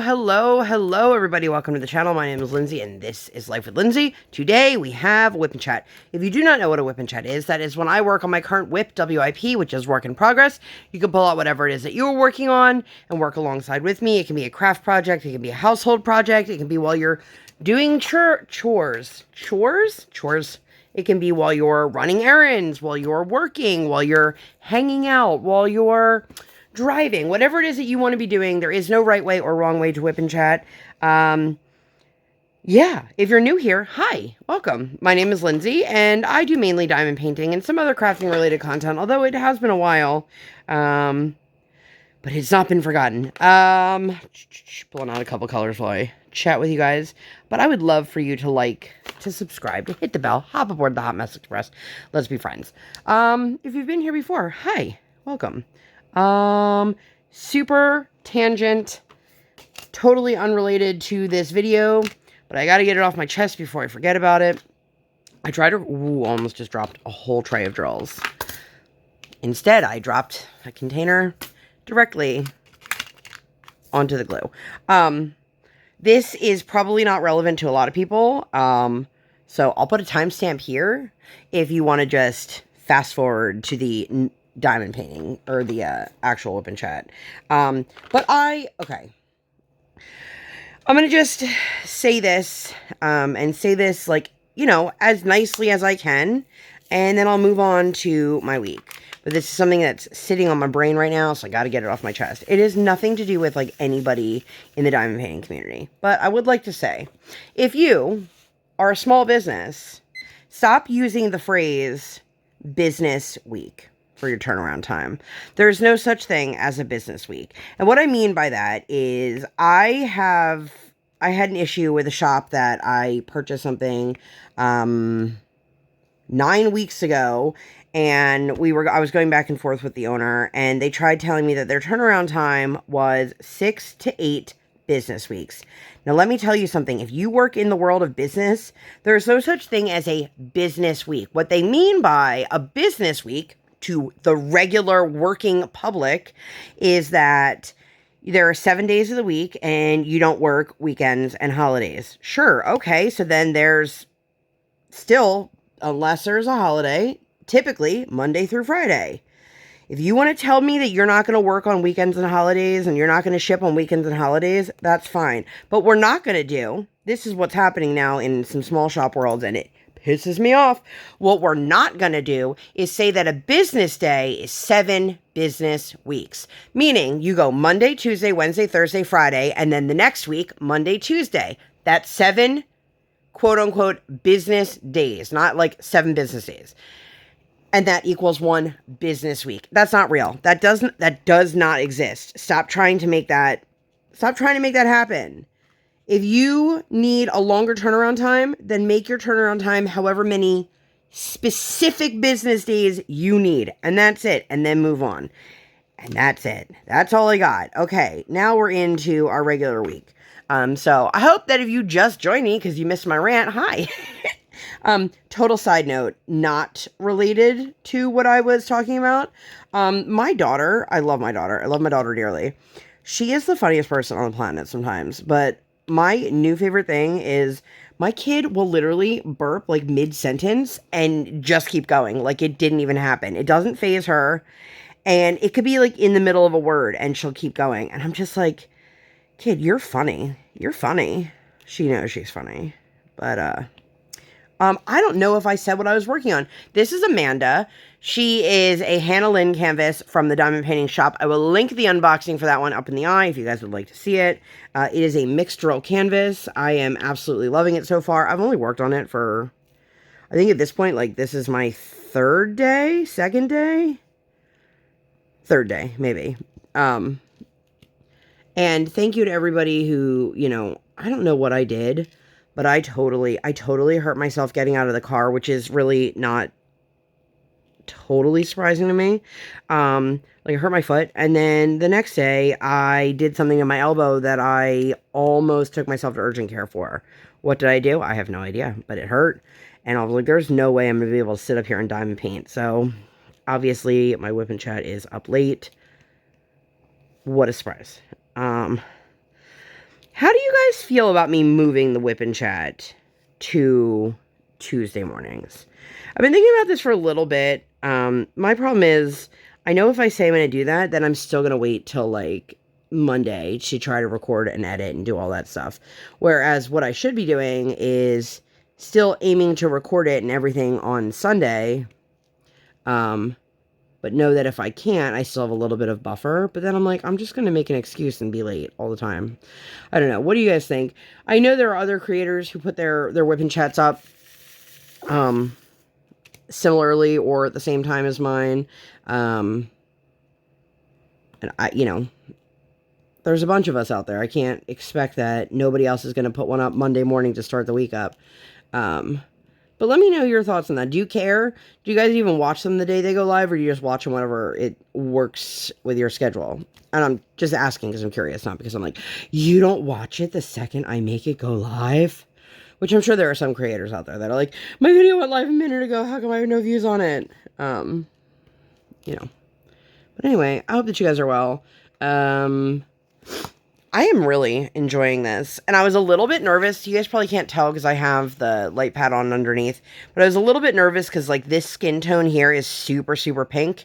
Hello, everybody. Welcome to the channel. My name is Lindsay, and this is Life with Lindsay. Today, we have WIP Chat. If you do not know what a WIP Chat is, that is when I work on my current WIP, WIP, which is work in progress. You can pull out whatever it is that you're working on and work alongside with me. It can be a craft project. It can be a household project. It can be while you're doing chores. It can be while you're running errands, while you're working, while you're hanging out, while you're driving, whatever it is that you want to be doing. There is no right way or wrong way to WIP and Chat. Yeah, if you're new here, hi, welcome. My name is Lindsay, and I do mainly diamond painting and some other crafting related content, although it has been a while, but it's not been forgotten. Pulling out a couple colors while I chat with you guys, but I would love for you to to subscribe, to hit the bell, hop aboard the Hot Mess Express. Let's be friends. If you've been here before, hi, welcome. Super tangent, totally unrelated to this video, but I gotta get it off my chest before I forget about it. I tried to, almost just dropped a whole tray of drills. Instead, I dropped a container directly onto the glue. This is probably not relevant to a lot of people, so I'll put a timestamp here if you want to just fast forward to the diamond painting or the actual WIP and Chat. Okay, I'm gonna just say this and say this as nicely as I can, and then I'll move on to my week. But this is something that's sitting on my brain right now, so I got to get it off my chest. It has nothing to do with anybody in the diamond painting community, but I would like to say, if you are a small business, stop using the phrase business week for your turnaround time. There's no such thing as a business week. And what I mean by that is I had an issue with a shop that I purchased something 9 weeks ago, and I was going back and forth with the owner, and they tried telling me that their turnaround time was 6 to 8 business weeks. Now, let me tell you something. If you work in the world of business, there's no such thing as a business week. What they mean by a business week to the regular working public is that there are 7 days of the week and you don't work weekends and holidays. Sure. Okay. So then there's still, unless there's a holiday, typically Monday through Friday. If you want to tell me that you're not going to work on weekends and holidays and you're not going to ship on weekends and holidays, that's fine. But we're not going to do, this is what's happening now in some small shop worlds, and it pisses me off. What we're not going to do is say that a business day is 7 business weeks. Meaning you go Monday, Tuesday, Wednesday, Thursday, Friday, and then the next week, Monday, Tuesday. That's 7 quote unquote business days, not 7 business days. And that equals 1 business week. That's not real. That does not exist. Stop trying to make that happen. If you need a longer turnaround time, then make your turnaround time however many specific business days you need. And that's it. And then move on. And that's it. That's all I got. Okay, now we're into our regular week. So I hope that if you just joined me because you missed my rant, hi. Total side note, not related to what I was talking about. My daughter, I love my daughter. I love my daughter dearly. She is the funniest person on the planet sometimes, but my new favorite thing is my kid will literally burp mid-sentence and just keep going. It didn't even happen. It doesn't faze her. And it could be in the middle of a word and she'll keep going. And I'm just like, kid, you're funny. You're funny. She knows she's funny. But, I don't know if I said what I was working on. This is Amanda. She is a Hannah Lynn canvas from the Diamond Painting Shop. I will link the unboxing for that one up in the eye if you guys would like to see it. It is a mixed drill canvas. I am absolutely loving it so far. I've only worked on it for, I think at this point, this is my third day, maybe. And thank you to everybody who, I don't know what I did, but I totally hurt myself getting out of the car, which is really not totally surprising to me. I hurt my foot, and then the next day I did something in my elbow that I almost took myself to urgent care for. What did I do? I have no idea, but it hurt, and I was like, there's no way I'm gonna be able to sit up here and diamond paint. So obviously my WIP and Chat is up late. What a surprise. How do you guys feel about me moving the WIP and Chat to Tuesday mornings? I've been thinking about this for a little bit. My problem is, I know if I say I'm going to do that, then I'm still going to wait till like Monday to try to record and edit and do all that stuff. Whereas what I should be doing is still aiming to record it and everything on Sunday. But know that if I can't, I still have a little bit of buffer. But then I'm like, I'm just going to make an excuse and be late all the time. I don't know. What do you guys think? I know there are other creators who put their WIP and Chats up similarly or at the same time as mine. And there's a bunch of us out there. I can't expect that nobody else is going to put one up Monday morning to start the week up. But let me know your thoughts on that. Do you care? Do you guys even watch them the day they go live, or do you just watch them whenever it works with your schedule? And I'm just asking because I'm curious, not because I'm like, you don't watch it the second I make it go live? Which I'm sure there are some creators out there that are like, my video went live a minute ago. How come I have no views on it? But anyway, I hope that you guys are well. I am really enjoying this. And I was a little bit nervous. You guys probably can't tell because I have the light pad on underneath. But I was a little bit nervous because, like, this skin tone here is super, super pink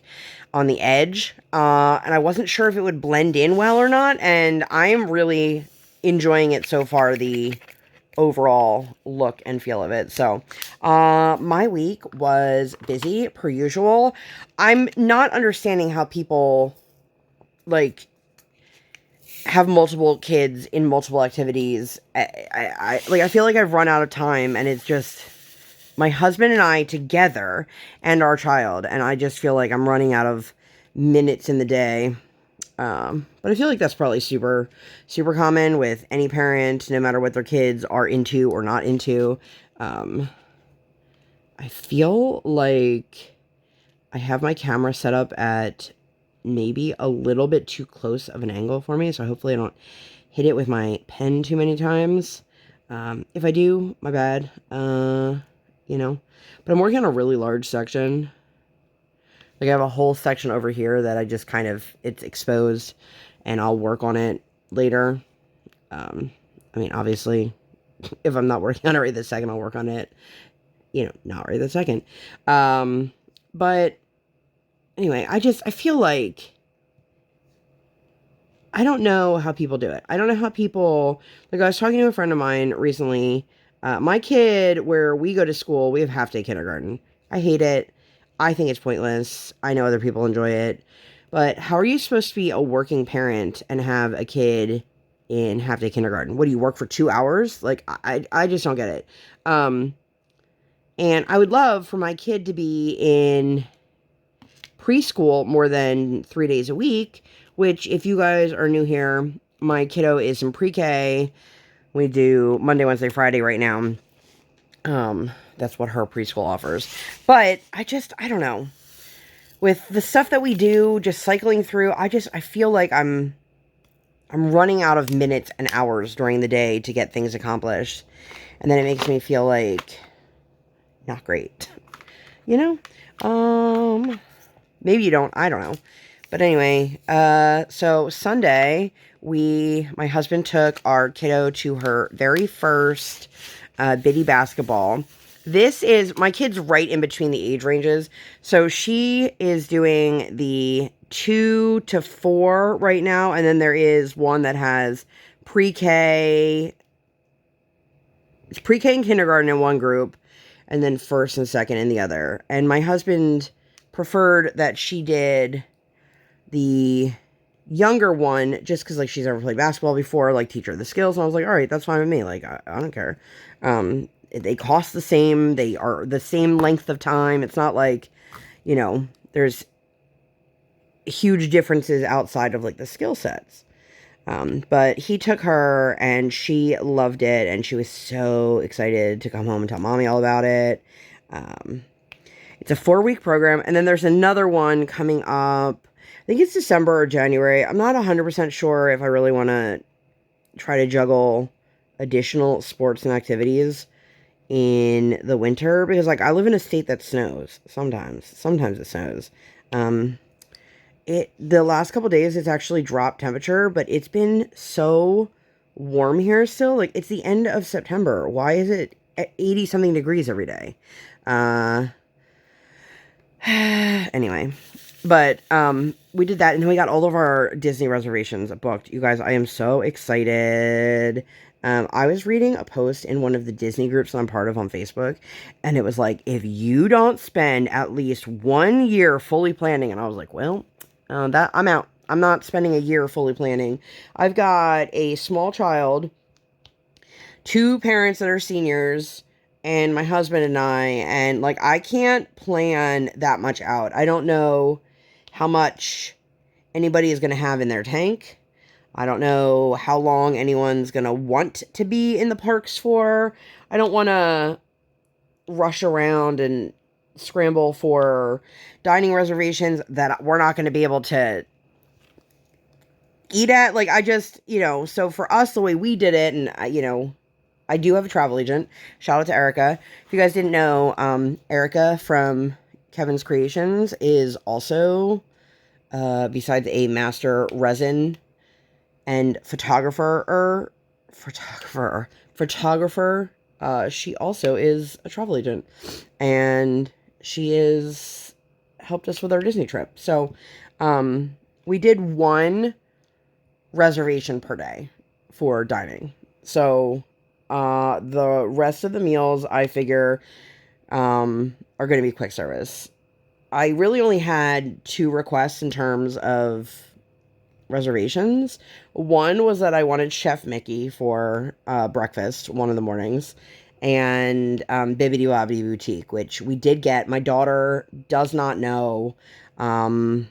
on the edge. And I wasn't sure if it would blend in well or not. And I am really enjoying it so far, the overall look and feel of it. So, my week was busy, per usual. I'm not understanding how people, like, have multiple kids in multiple activities. I feel like I've run out of time, and it's just my husband and I together and our child, and I just feel like I'm running out of minutes in the day. But I feel like that's probably super, super common with any parent, no matter what their kids are into or not into. I feel like I have my camera set up at maybe a little bit too close of an angle for me, so hopefully I don't hit it with my pen too many times. If I do, my bad. But I'm working on a really large section. Like, I have a whole section over here that I just kind of, it's exposed, and I'll work on it later. Obviously, if I'm not working on it right this second, I'll work on it, not right this second. But anyway, I feel like, I don't know how people do it. I don't know how people, like, I was talking to a friend of mine recently. My kid, where we go to school, we have half-day kindergarten. I hate it. I think it's pointless. I know other people enjoy it. But how are you supposed to be a working parent and have a kid in half-day kindergarten? What, do you work for 2 hours? Like, I just don't get it. And I would love for my kid to be in preschool more than 3 days a week, which, if you guys are new here, my kiddo is in pre-K. We do Monday, Wednesday, Friday right now. That's what her preschool offers. But I don't know. With the stuff that we do, just cycling through, I feel like I'm running out of minutes and hours during the day to get things accomplished. And then it makes me feel like not great. Maybe you don't. I don't know. But anyway, so Sunday, my husband took our kiddo to her very first bitty basketball. This is, my kid's right in between the age ranges. So she is doing the 2 to 4 right now. And then there is one that has pre-K. It's pre-K and kindergarten in one group, and then first and second in the other. And my husband preferred that she did the younger one just because, like, she's never played basketball before, like, teach her the skills. And I was like, all right, that's fine with me. Like, I don't care. They cost the same. They are the same length of time. It's not like, there's huge differences outside of, like, the skill sets. But he took her, and she loved it, and she was so excited to come home and tell mommy all about it. It's a 4-week program, and then there's another one coming up. I think it's December or January. I'm not 100% sure if I really want to try to juggle additional sports and activities in the winter, because, like, I live in a state that snows sometimes. Sometimes it snows. The last couple days it's actually dropped temperature, but it's been so warm here still. Like, it's the end of September. Why is it at 80 something degrees every day? Anyway, but we did that, and then we got all of our Disney reservations booked. You guys, I am so excited. I was reading a post in one of the Disney groups that I'm part of on Facebook, and it was like, if you don't spend at least 1 year fully planning, and I was like, well, that I'm out. I'm not spending a year fully planning. I've got a small child, 2 parents that are seniors, and my husband and and like, I can't plan that much out. I don't know how much anybody is going to have in their tank. I don't know how long anyone's going to want to be in the parks for. I don't want to rush around and scramble for dining reservations that we're not going to be able to eat at. Like, I just, so for us, the way we did it, and, I do have a travel agent. Shout out to Erica. If you guys didn't know, Erica from Kevin's Creations is also, besides a master resin and photographer, she also is a travel agent, and she is helped us with our Disney trip. So, we did 1 reservation per day for dining. So, the rest of the meals, I figure, are going to be quick service. I really only had 2 requests in terms of reservations. One was that I wanted Chef Mickey for breakfast one of the mornings, and Bibbidi Bobbidi Boutique, which we did get. My daughter does not know. I'm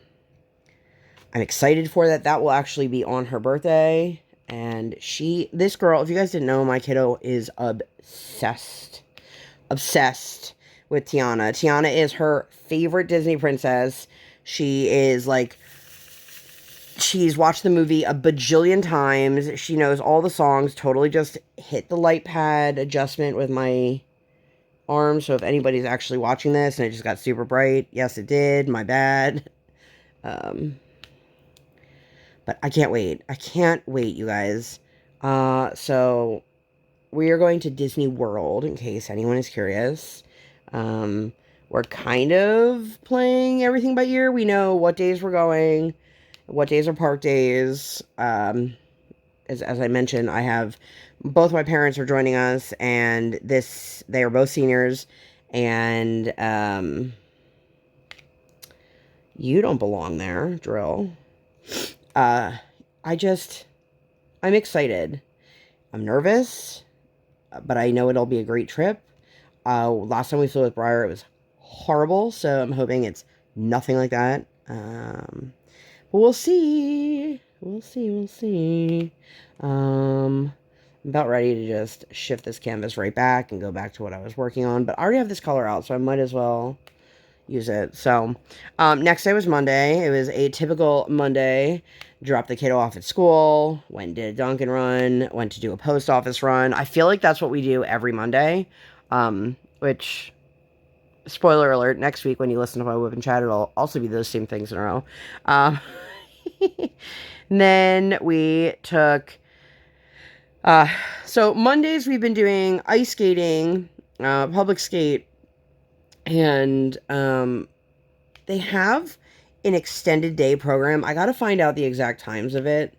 excited for that. That will actually be on her birthday. And this girl, if you guys didn't know, my kiddo is obsessed with Tiana. Tiana is her favorite Disney princess. She's watched the movie a bajillion times. She knows all the songs. Totally just hit the light pad adjustment with my arm. So if anybody's actually watching this and it just got super bright, yes, it did. My bad. But I can't wait. I can't wait, you guys. So we are going to Disney World, in case anyone is curious. We're kind of playing everything by ear. We know what days we're going, what days are park days. As I mentioned, I have both my parents are joining us, and they are both seniors, and you don't belong there, Drill. I'm excited. I'm nervous, but I know it'll be a great trip. Last time we flew with Briar, it was horrible, so I'm hoping it's nothing like that. But we'll see. We'll see. I'm about ready to just shift this canvas right back and go back to what I was working on, but I already have this color out, so I might as well use it. So, next day was Monday. It was a typical Monday. Dropped the kiddo off at school, went and did a Dunkin' run, went to do a post office run. I feel like that's what we do every Monday, which, spoiler alert, next week when you listen to my WIP Chat, it'll also be those same things in a row. Then we took, so Mondays we've been doing ice skating, public skate, and they have an extended day program. I gotta find out the exact times of it,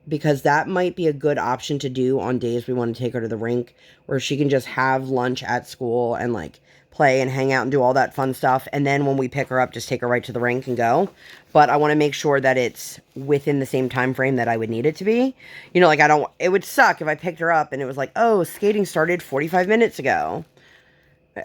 because that might be a good option to do on days we want to take her to the rink, where she can just have lunch at school and like play and hang out and do all that fun stuff, and then when we pick her up, just take her right to the rink and go. But I want to make sure that it's within the same time frame that I would need it to be. Like, it would suck if I picked her up and it was like, oh, skating started 45 minutes ago.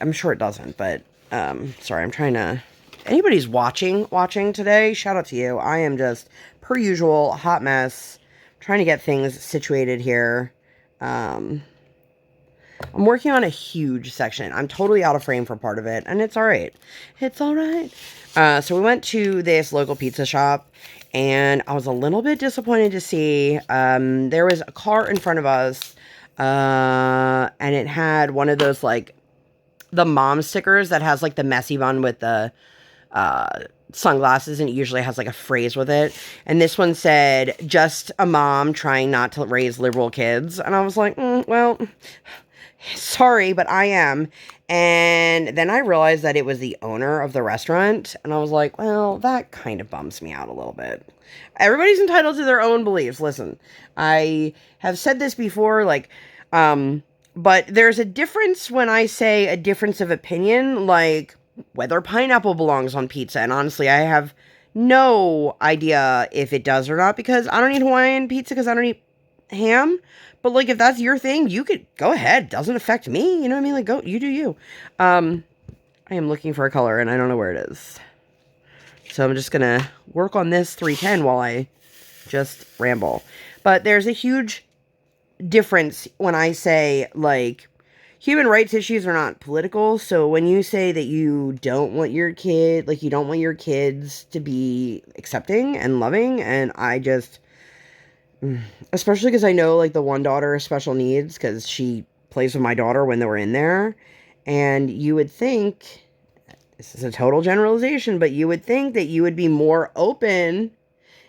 I'm sure it doesn't, but sorry, I'm trying to, anybody's watching today, shout out to you. I am just, per usual, a hot mess, trying to get things situated here. I'm working on a huge section. I'm totally out of frame for part of it, and it's all right. It's all right. So we went to this local pizza shop, and I was a little bit disappointed to see there was a car in front of us, and it had one of those, like, the mom stickers that has, like, the messy bun with the sunglasses, and it usually has like a phrase with it. And this one said, "Just a mom trying not to raise liberal kids." And I was like, well, sorry, but I am. And then I realized that it was the owner of the restaurant. And I was like, well, that kind of bums me out a little bit. Everybody's entitled to their own beliefs. Listen, I have said this before, like, but there's a difference when I say a difference of opinion, like whether pineapple belongs on pizza. And honestly, I have no idea if it does or not, because I don't eat Hawaiian pizza because I don't eat ham. But like, if that's your thing, you could go ahead. Doesn't affect me. You know what I mean? Like, go, you do you. I am looking for a color and I don't know where it is. So I'm just going to work on this 310 while I just ramble. But there's a huge difference when I say, like, human rights issues are not political. So when you say that you don't want your kid, like, you don't want your kids to be accepting and loving, and I just, especially because I know, like, the one daughter has special needs because she plays with my daughter when they were in there, and you would think, this is a total generalization, but you would think that you would be more open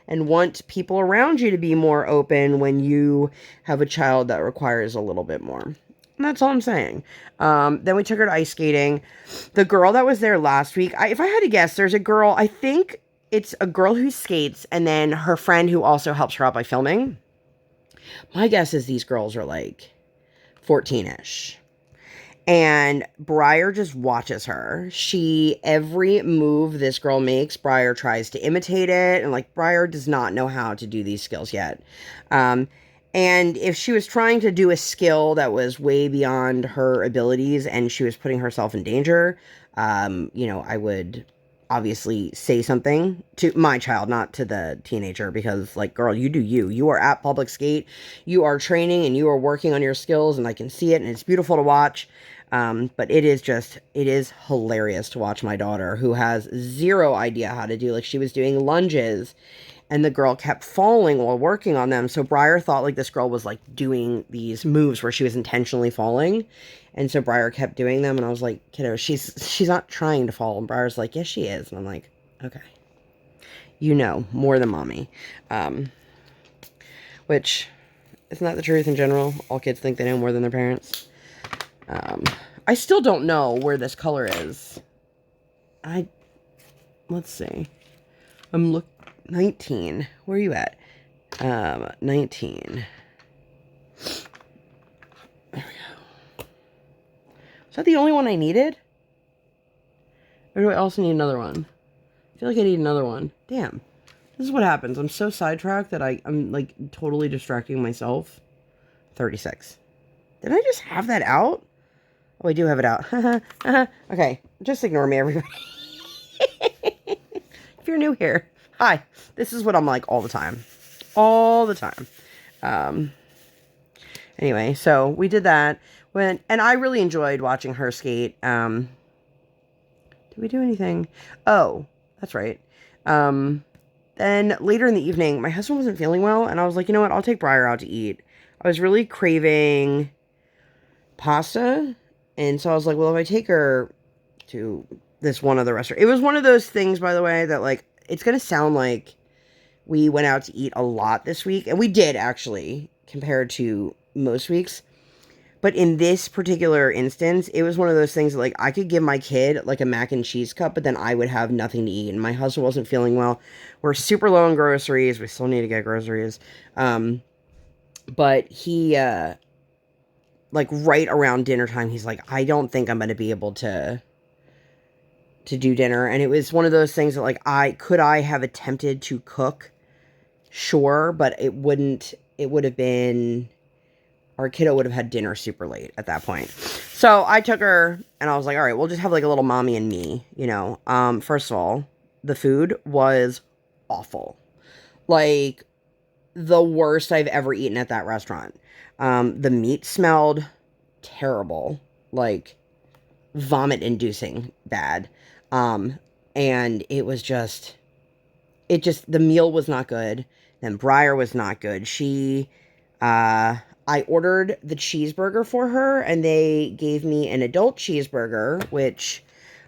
and want people around you to be more open when you have a child that requires a little bit more. And that's all I'm saying. Then we took her to ice skating. The girl that was there last week, if I had to guess, there's a girl, I think it's a girl who skates, and then her friend who also helps her out by filming. My guess is these girls are like 14-ish. And Briar just watches her. Every move this girl makes, Briar tries to imitate it. And like, Briar does not know how to do these skills yet. And if she was trying to do a skill that was way beyond her abilities and she was putting herself in danger, I would obviously say something to my child, not to the teenager, because like, girl, you do you. You are at public skate. You are training and you are working on your skills, and I can see it, and it's beautiful to watch. But it is hilarious to watch my daughter, who has zero idea how to do, like, she was doing lunges and the girl kept falling while working on them. So Briar thought like this girl was like doing these moves where she was intentionally falling. And so Briar kept doing them. And I was like, kiddo, she's not trying to fall. And Briar's like, yes, she is. And I'm like, okay, more than mommy. Which is not the truth in general. All kids think they know more than their parents. I still don't know where this color is. Let's see. 19. Where are you at? 19. There we go. Is that the only one I needed? Or do I also need another one? I feel like I need another one. Damn. This is what happens. I'm so sidetracked that I'm like totally distracting myself. 36. Did I just have that out? Oh, I do have it out. Okay, just ignore me, everybody. If you're new here, hi. This is what I'm like all the time. All the time. Anyway, so we did that. And I really enjoyed watching her skate. Did we do anything? Oh, that's right. Then later in the evening, my husband wasn't feeling well, and I was like, you know what? I'll take Briar out to eat. I was really craving pasta. And so I was like, well, if I take her to this one other restaurant. It was one of those things, by the way, that like, it's going to sound like we went out to eat a lot this week. And we did, actually, compared to most weeks. But in this particular instance, it was one of those things that, like, I could give my kid like a mac and cheese cup, but then I would have nothing to eat. And my husband wasn't feeling well. We're super low on groceries. We still need to get groceries. But he, like, right around dinner time, he's like, I don't think I'm going to be able to do dinner. And it was one of those things that, like, I have attempted to cook, sure, but it would have been, our kiddo would have had dinner super late at that point. So I took her and I was like, all right, we'll just have like a little mommy and me, First of all, the food was awful. Like, the worst I've ever eaten at that restaurant. The meat smelled terrible, like vomit-inducing bad. And it was just, the meal was not good. Then Briar was not good. I ordered the cheeseburger for her, and they gave me an adult cheeseburger, which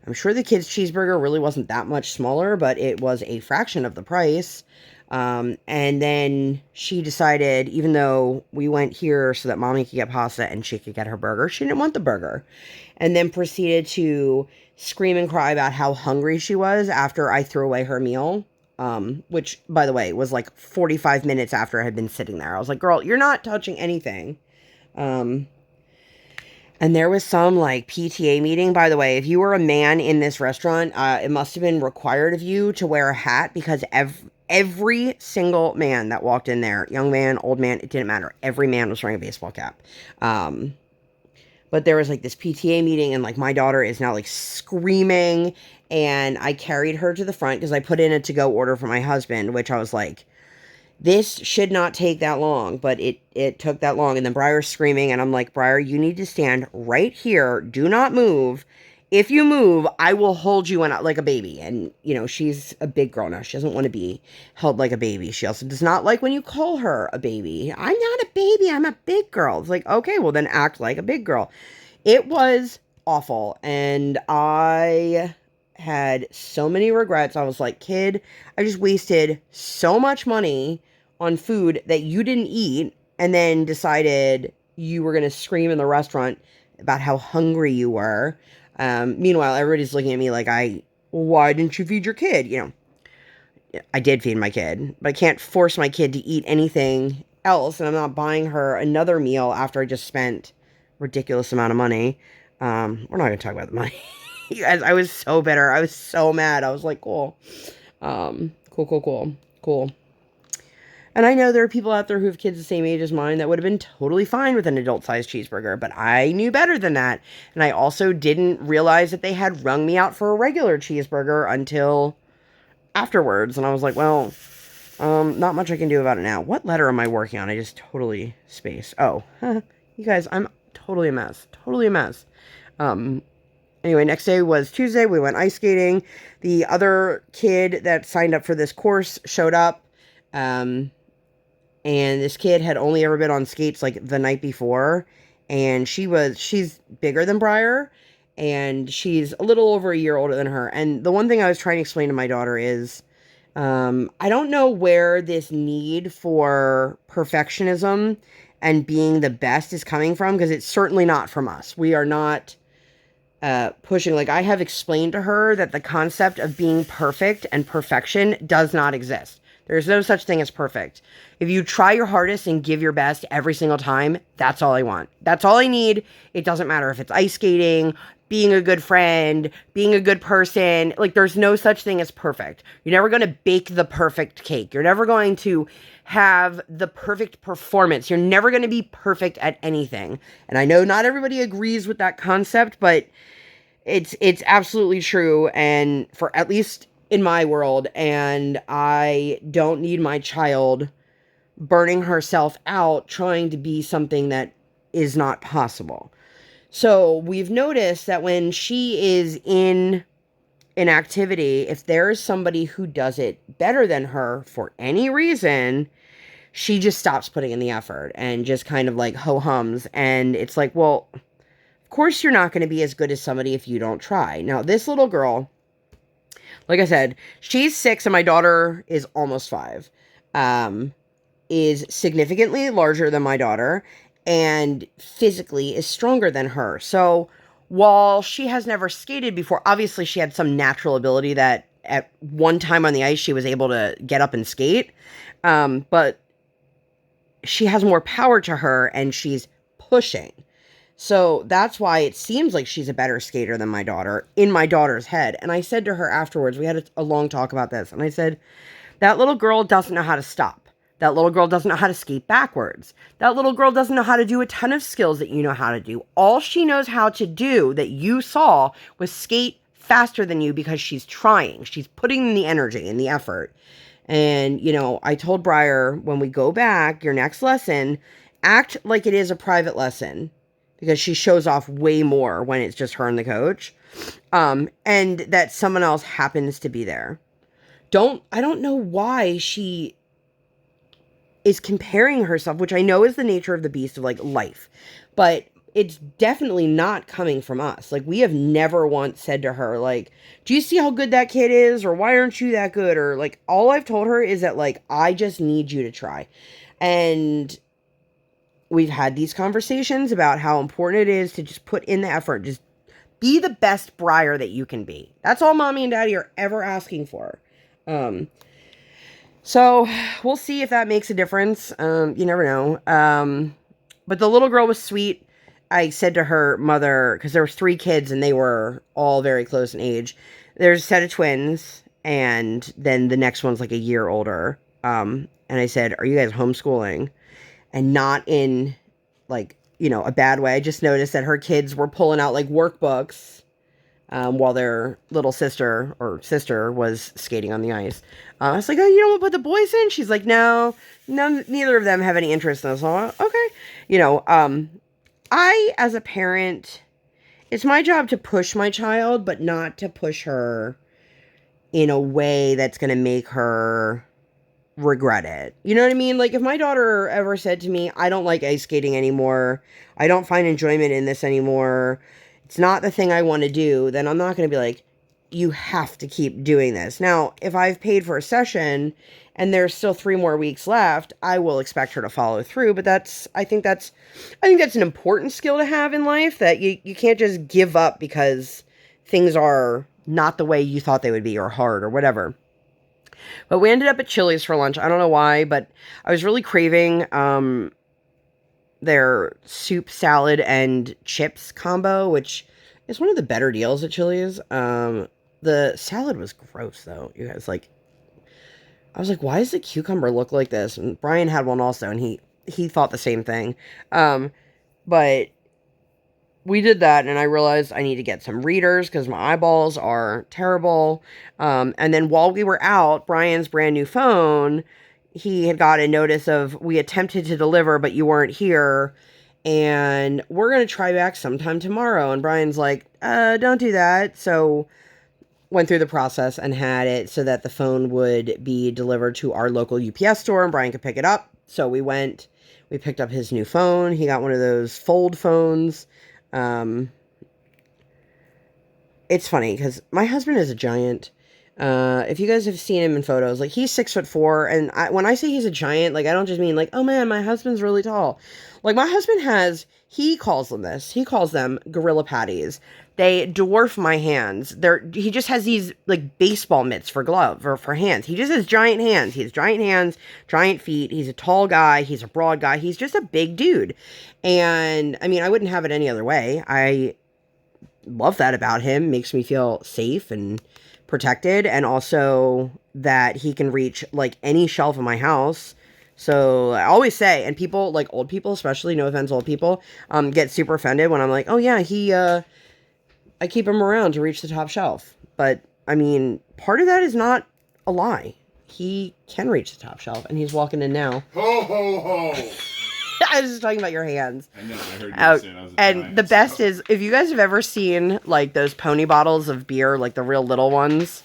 I'm sure the kids' cheeseburger really wasn't that much smaller, but it was a fraction of the price. And then she decided, even though we went here so that mommy could get pasta and she could get her burger, she didn't want the burger. And then proceeded to scream and cry about how hungry she was after I threw away her meal. Which, by the way, was like 45 minutes after I had been sitting there. I was like, girl, you're not touching anything. And there was some like PTA meeting. By the way, if you were a man in this restaurant, it must have been required of you to wear a hat because every single man that walked in there, young man, old man, it didn't matter. Every man was wearing a baseball cap. But there was like this PTA meeting and like my daughter is now like screaming and I carried her to the front because I put in a to-go order for my husband, which I was like, this should not take that long, but it took that long. And then Briar's screaming, and I'm like, Briar, you need to stand right here. Do not move. If you move, I will hold you like a baby. And, you know, she's a big girl now. She doesn't want to be held like a baby. She also does not like when you call her a baby. I'm not a baby. I'm a big girl. It's like, okay, well, then act like a big girl. It was awful. And I had so many regrets. I was like, kid, I just wasted so much money on food that you didn't eat and then decided you were going to scream in the restaurant about how hungry you were. Meanwhile, everybody's looking at me like, why didn't you feed your kid? You know, I did feed my kid, but I can't force my kid to eat anything else. And I'm not buying her another meal after I just spent a ridiculous amount of money. We're not going to talk about the money. You guys, I was so bitter. I was so mad. I was like, cool. Cool. And I know there are people out there who have kids the same age as mine that would have been totally fine with an adult-sized cheeseburger, but I knew better than that. And I also didn't realize that they had wrung me out for a regular cheeseburger until afterwards. And I was like, well, not much I can do about it now. What letter am I working on? I just totally spaced. Oh, you guys, I'm totally a mess. Anyway, next day was Tuesday. We went ice skating. The other kid that signed up for this course showed up. And this kid had only ever been on skates like the night before. And she's bigger than Briar. And she's a little over a year older than her. And the one thing I was trying to explain to my daughter is, I don't know where this need for perfectionism and being the best is coming from. Because it's certainly not from us. We are not pushing. Like, I have explained to her that the concept of being perfect and perfection does not exist. There's no such thing as perfect. If you try your hardest and give your best every single time, that's all I want. That's all I need. It doesn't matter if it's ice skating, being a good friend, being a good person. Like, there's no such thing as perfect. You're never going to bake the perfect cake. You're never going to have the perfect performance. You're never going to be perfect at anything. And I know not everybody agrees with that concept, but it's absolutely true. And for at least in my world, and I don't need my child burning herself out trying to be something that is not possible. So we've noticed that when she is in an activity, if there is somebody who does it better than her for any reason, she just stops putting in the effort and just kind of like ho-hums. And it's like, well, of course you're not going to be as good as somebody if you don't try. Now, this little girl, like I said, she's 6 and my daughter is almost 5, is significantly larger than my daughter and physically is stronger than her. So while she has never skated before, obviously she had some natural ability that at one time on the ice she was able to get up and skate. But she has more power to her and she's pushing. So that's why it seems like she's a better skater than my daughter in my daughter's head. And I said to her afterwards, we had a long talk about this. And I said, that little girl doesn't know how to stop. That little girl doesn't know how to skate backwards. That little girl doesn't know how to do a ton of skills that you know how to do. All she knows how to do that you saw was skate faster than you because she's trying. She's putting in the energy and the effort. And, you know, I told Briar, when we go back, your next lesson, act like it is a private lesson. Because she shows off way more when it's just her and the coach. And that someone else happens to be there. I don't know why she is comparing herself, which I know is the nature of the beast of like life. But it's definitely not coming from us. Like, we have never once said to her, like, do you see how good that kid is? Or why aren't you that good? Or, like, all I've told her is that, like, I just need you to try. And we've had these conversations about how important it is to just put in the effort. Just be the best Briar that you can be. That's all mommy and daddy are ever asking for. So we'll see if that makes a difference. You never know. But the little girl was sweet. I said to her mother, because there was 3 kids and they were all very close in age. There's a set of twins, and then the next one's like a year older. And I said, are you guys homeschooling? And not in, like, you know, a bad way. I just noticed that her kids were pulling out, like, workbooks while their little sister was skating on the ice. I was like, oh, you don't want to put the boys in? She's like, no, neither of them have any interest in this. So, okay. You know, I, as a parent, it's my job to push my child, but not to push her in a way that's going to make her regret it. You know what I mean? Like, if my daughter ever said to me, I don't like ice skating anymore, I don't find enjoyment in this anymore, it's not the thing I want to do, then I'm not going to be like, you have to keep doing this. Now, if I've paid for a session and there's still 3 more weeks left, I will expect her to follow through. But I think that's an important skill to have in life, that you can't just give up because things are not the way you thought they would be, or hard, or whatever. But we ended up at Chili's for lunch. I don't know why, but I was really craving their soup, salad, and chips combo, which is one of the better deals at Chili's. The salad was gross, though. You guys, like, I was like, why does the cucumber look like this? And Brian had one also, and he thought the same thing. But we did that, and I realized I need to get some readers because my eyeballs are terrible. And then while we were out, Brian's brand new phone, he had got a notice of, we attempted to deliver, but you weren't here, and we're going to try back sometime tomorrow. And Brian's like, don't do that. So went through the process and had it so that the phone would be delivered to our local UPS store and Brian could pick it up. So we picked up his new phone. He got one of those fold phones. It's funny because my husband is a giant. If you guys have seen him in photos, like, he's 6'4", and when I say he's a giant, like, I don't just mean like, oh man, my husband's really tall. Like, my husband he calls them gorilla patties. They dwarf my hands. He just has these, like, baseball mitts for for hands. He just has giant hands. He has giant hands, giant feet. He's a tall guy. He's a broad guy. He's just a big dude. And I mean, I wouldn't have it any other way. I love that about him. Makes me feel safe and protected, and also that he can reach, like, any shelf in my house. So I always say, and people, like, old people especially, no offense, old people, get super offended when I'm like, oh yeah, I keep him around to reach the top shelf. But I mean, part of that is not a lie. He can reach the top shelf, and he's walking in now. Ho ho ho! I was just talking about your hands. I know, I heard you saying I was a and giant, the best is, if you guys have ever seen, like, those pony bottles of beer, like the real little ones,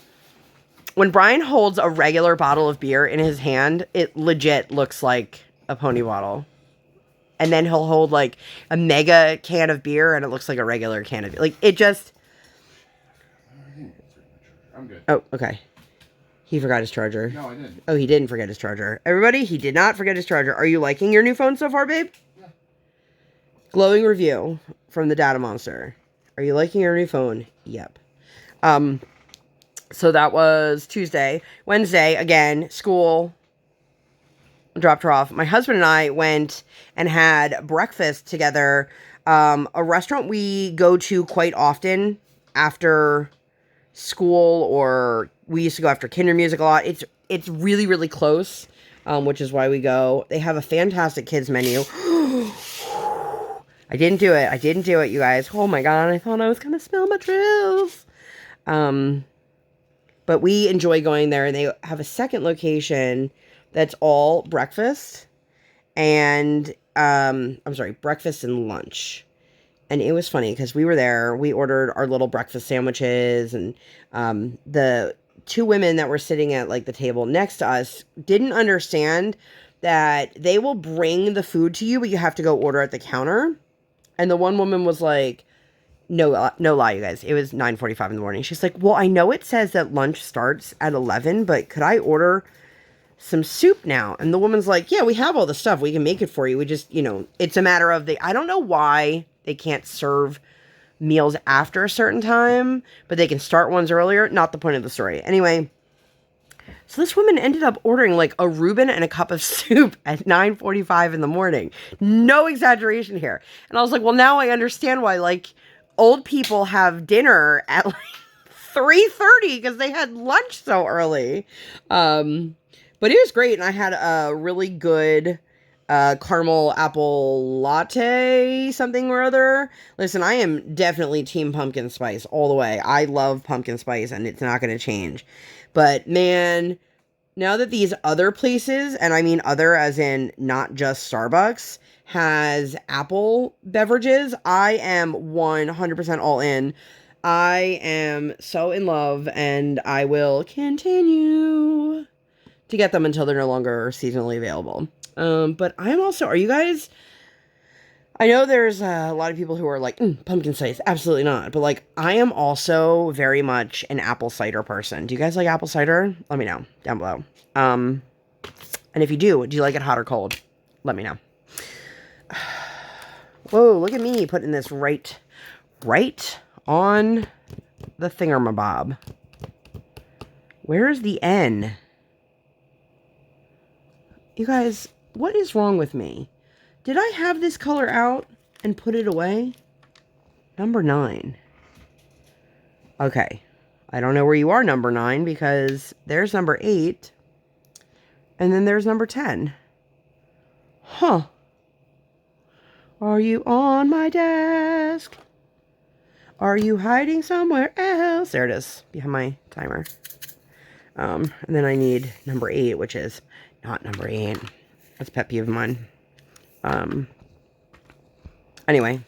when Brian holds a regular bottle of beer in his hand, it legit looks like a pony bottle. And then he'll hold, like, a mega can of beer, and it looks like a regular can of beer. Like, it just... I'm good. Oh, okay. He forgot his charger. No, I didn't. Oh, he didn't forget his charger. Everybody, he did not forget his charger. Are you liking your new phone so far, babe? Yeah. Glowing review from the DaddaMonster. Are you liking your new phone? Yep. So that was Tuesday. Wednesday, again, school. Dropped her off. My husband and I went and had breakfast together. A restaurant we go to quite often after school, or we used to go after kinder music a lot. It's really, really close, which is why we go. They have a fantastic kids menu. I didn't do it, you guys. Oh my god, I thought I was gonna spill my truth. But we enjoy going there, and they have a second location that's all breakfast and breakfast and lunch. And it was funny because we were there, we ordered our little breakfast sandwiches, and the 2 women that were sitting at, like, the table next to us didn't understand that they will bring the food to you, but you have to go order at the counter. And the one woman was like, no lie, you guys. It was 9:45 in the morning. She's like, well, I know it says that lunch starts at 11, but could I order some soup now? And the woman's like, yeah, we have all the stuff. We can make it for you. We just, it's a matter of I don't know why they can't serve meals after a certain time, but they can start ones earlier. Not the point of the story. Anyway, so this woman ended up ordering like a Reuben and a cup of soup at 9:45 in the morning. No exaggeration here. And I was like, well, now I understand why like old people have dinner at like 3:30 because they had lunch so early. But it was great, and I had a really good caramel apple latte, something or other. Listen, I am definitely team pumpkin spice all the way. I love pumpkin spice, and it's not going to change. But man, now that these other places, and I mean other as in not just Starbucks, has apple beverages, I am 100% all in. I am so in love, and I will continue to get them until they're no longer seasonally available. But I'm also, are you guys, I know there's a lot of people who are like, pumpkin spice, absolutely not. But like, I am also very much an apple cider person. Do you guys like apple cider? Let me know down below. And if you do you like it hot or cold? Let me know. Whoa, look at me putting this right on the thingamabob. Where's the N? You guys, what is wrong with me? Did I have this color out and put it away? Number 9. Okay. I don't know where you are, number 9, because there's number 8. And then there's number 10. Huh. Are you on my desk? Are you hiding somewhere else? There it is, behind my timer. And then I need number 8, which is not number 8. That's a pet peeve of mine. Anyway,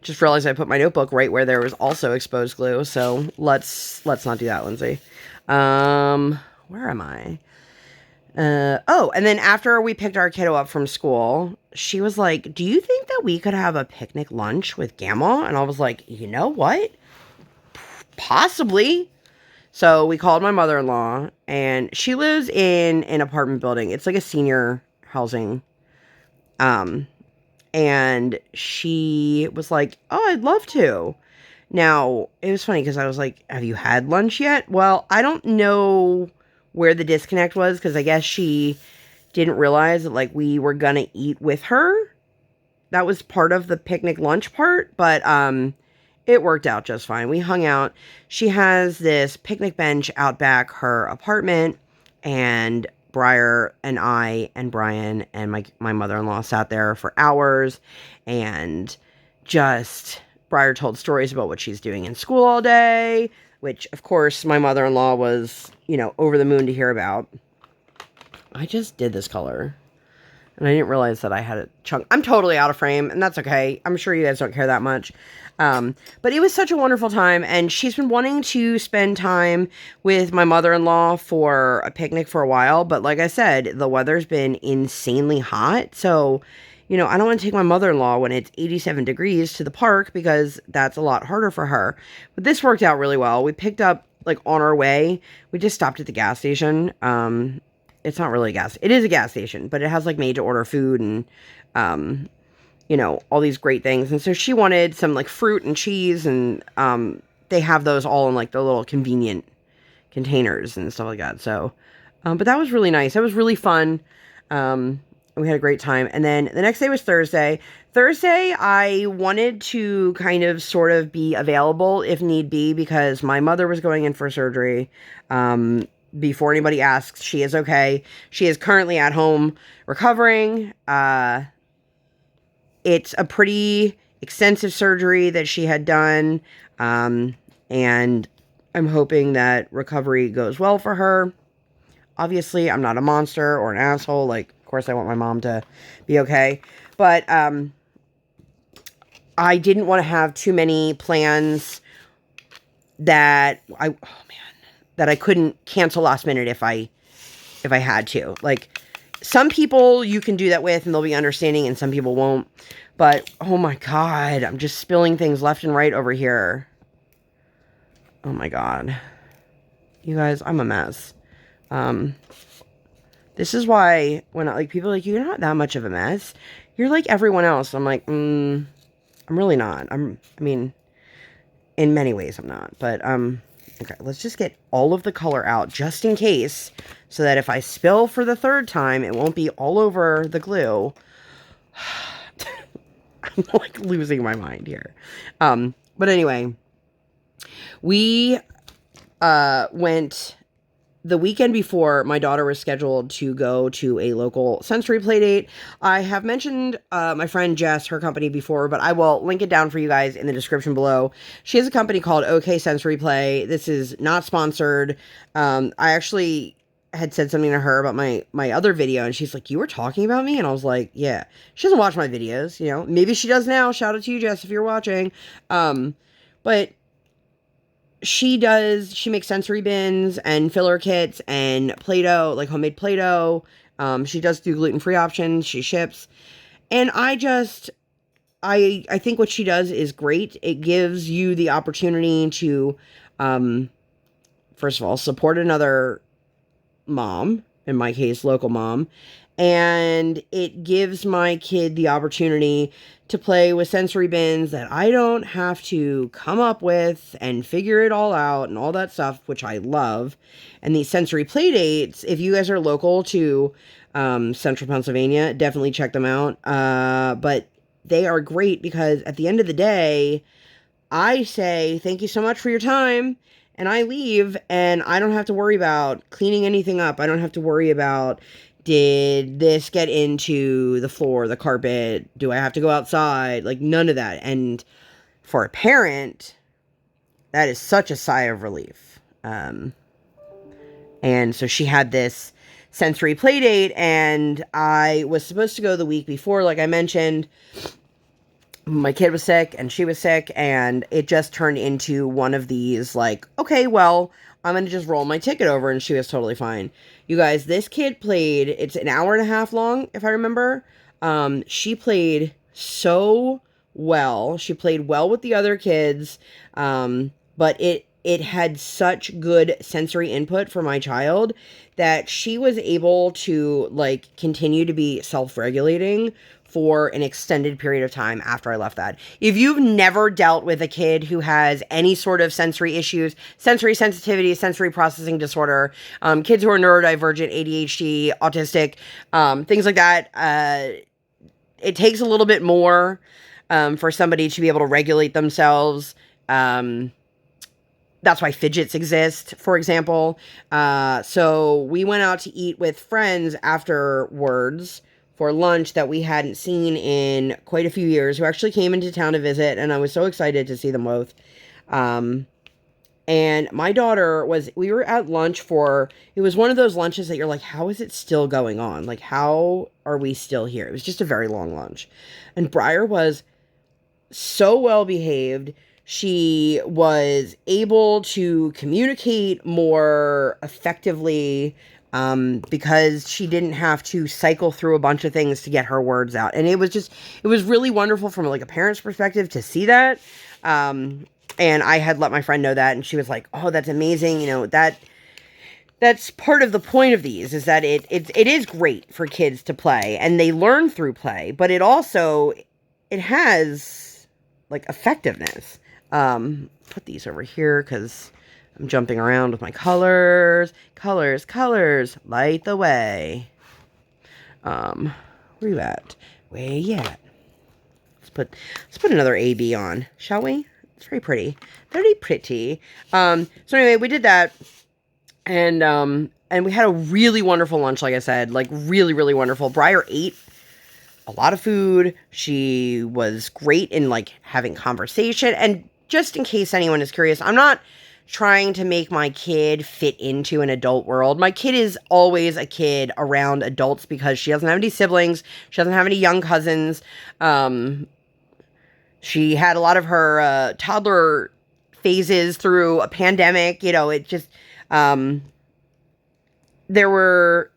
just realized I put my notebook right where there was also exposed glue. So let's not do that, Lindsay. Where am I? Oh, and then after we picked our kiddo up from school, she was like, do you think that we could have a picnic lunch with Gamma? And I was like, you know what? Possibly. So we called my mother-in-law, and she lives in an apartment building. It's like a senior housing. And she was like, oh, I'd love to. Now, it was funny because I was like, have you had lunch yet? Well, I don't know where the disconnect was, because I guess she didn't realize that like we were gonna eat with her. That was part of the picnic lunch part, but it worked out just fine. We hung out. She has this picnic bench out back her apartment, and Briar and I and Brian and my mother-in-law sat there for hours, and just Briar told stories about what she's doing in school all day, which of course my mother-in-law was, over the moon to hear about. I just did this color, and I didn't realize that I had a chunk. I'm totally out of frame, and that's okay. I'm sure you guys don't care that much. But it was such a wonderful time, and she's been wanting to spend time with my mother-in-law for a picnic for a while, but like I said, the weather's been insanely hot, so, I don't want to take my mother-in-law when it's 87 degrees to the park, because that's a lot harder for her. But this worked out really well. We picked up, like, on our way, we just stopped at the gas station. It's not really a gas, it is a gas station, but it has, like, made-to-order food and, all these great things. And so she wanted some like fruit and cheese, and they have those all in like the little convenient containers and stuff like that. So, but that was really nice. That was really fun. We had a great time. And then the next day was Thursday. Thursday, I wanted to kind of sort of be available if need be, because my mother was going in for surgery. Before anybody asks, she is okay. She is currently at home recovering. It's a pretty extensive surgery that she had done, and I'm hoping that recovery goes well for her. Obviously, I'm not a monster or an asshole. Like, of course, I want my mom to be okay. But I didn't want to have too many plans that I couldn't cancel last minute if I had to. Like, some people you can do that with and they'll be understanding, and some people won't. But, oh my God, I'm just spilling things left and right over here. Oh my God. You guys, I'm a mess. This is why when people are like, you're not that much of a mess. You're like everyone else. I'm like, I'm really not. I mean, in many ways I'm not. But, okay, let's just get all of the color out just in case, so that if I spill for the third time, it won't be all over the glue. I'm like losing my mind here. But anyway, we went the weekend before. My daughter was scheduled to go to a local sensory play date. I have mentioned my friend Jess, her company, before, but I will link it down for you guys in the description below. She has a company called OK Sensory Play. This is not sponsored. I actually had said something to her about my other video, and she's like, you were talking about me? And I was like, yeah. She doesn't watch my videos, you know. Maybe she does now. Shout out to you, Jess, if you're watching. But she makes sensory bins and filler kits and Play-Doh, like homemade Play-Doh. She does do gluten-free options. She ships. And I think what she does is great. It gives you the opportunity to, first of all, support another mom, in my case, local mom, and it gives my kid the opportunity to play with sensory bins that I don't have to come up with and figure it all out and all that stuff, which I love. And these sensory play dates, if you guys are local to central Pennsylvania, definitely check them out. But they are great because at the end of the day, I say thank you so much for your time, and I leave, and I don't have to worry about cleaning anything up. I don't have to worry about, did this get into the floor, the carpet? Do I have to go outside? Like, none of that. And for a parent, that is such a sigh of relief. And so she had this sensory play date, and I was supposed to go the week before, like I mentioned. My kid was sick and she was sick, and it just turned into one of these, like, okay, well, I'm going to just roll my ticket over, and she was totally fine. You guys, this kid played, it's an hour and a half long, if I remember. She played so well. She played well with the other kids, but it had such good sensory input for my child that she was able to, like, continue to be self-regulating for an extended period of time after I left that. If you've never dealt with a kid who has any sort of sensory issues, sensory sensitivity, sensory processing disorder, kids who are neurodivergent, ADHD, autistic, things like that, it takes a little bit more for somebody to be able to regulate themselves. That's why fidgets exist, for example. So we went out to eat with friends afterwards for lunch that we hadn't seen in quite a few years, who actually came into town to visit, and I was so excited to see them both. And my daughter we were at lunch it was one of those lunches that you're like, how is it still going on? Like, how are we still here? It was just a very long lunch. And Briar was so well behaved. She was able to communicate more effectively, because she didn't have to cycle through a bunch of things to get her words out. And it was really wonderful from, like, a parent's perspective to see that. And I had let my friend know that, and she was like, oh, that's amazing. You know, that's part of the point of these, is that it is great for kids to play, and they learn through play, but it has, like, effectiveness. Put these over here because I'm jumping around with my colors. Colors, light the way. Where you at? Where you at? Let's put another AB on, shall we? It's very pretty. Very pretty. So anyway, we did that, and we had a really wonderful lunch, like I said, like, really, really wonderful. Briar ate a lot of food. She was great in, like, having conversation. And just in case anyone is curious, I'm not trying to make my kid fit into an adult world. My kid is always a kid around adults because she doesn't have any siblings. She doesn't have any young cousins. She had a lot of her toddler phases through a pandemic. You know, it just, there were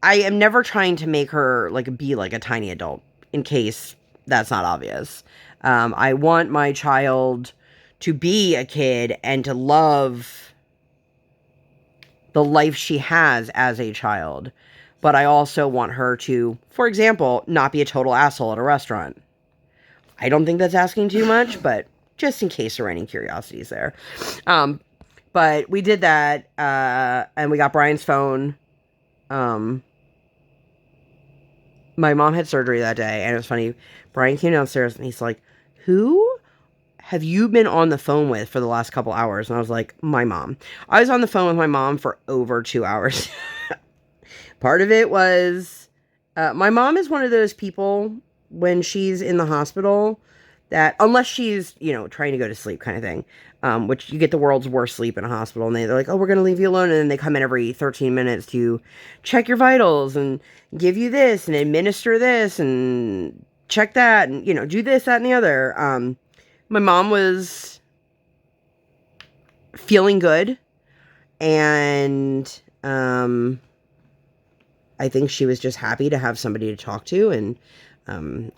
I am never trying to make her like be like a tiny adult, in case that's not obvious. I want my child to be a kid and to love the life she has as a child. But I also want her to, for example, not be a total asshole at a restaurant. I don't think that's asking too much, but just in case there are any curiosities there. But we did that, and we got Brian's phone. My mom had surgery that day, and it was funny. Brian came downstairs, and he's like, who have you been on the phone with for the last couple hours? And I was like, my mom. I was on the phone with my mom for over 2 hours. Part of it was, my mom is one of those people when she's in the hospital that, unless she's, trying to go to sleep kind of thing, which you get the world's worst sleep in a hospital, and they're like, oh, we're going to leave you alone. And then they come in every 13 minutes to check your vitals and give you this and administer this and check that and, do this, that, and the other. My mom was feeling good, and I think she was just happy to have somebody to talk to, and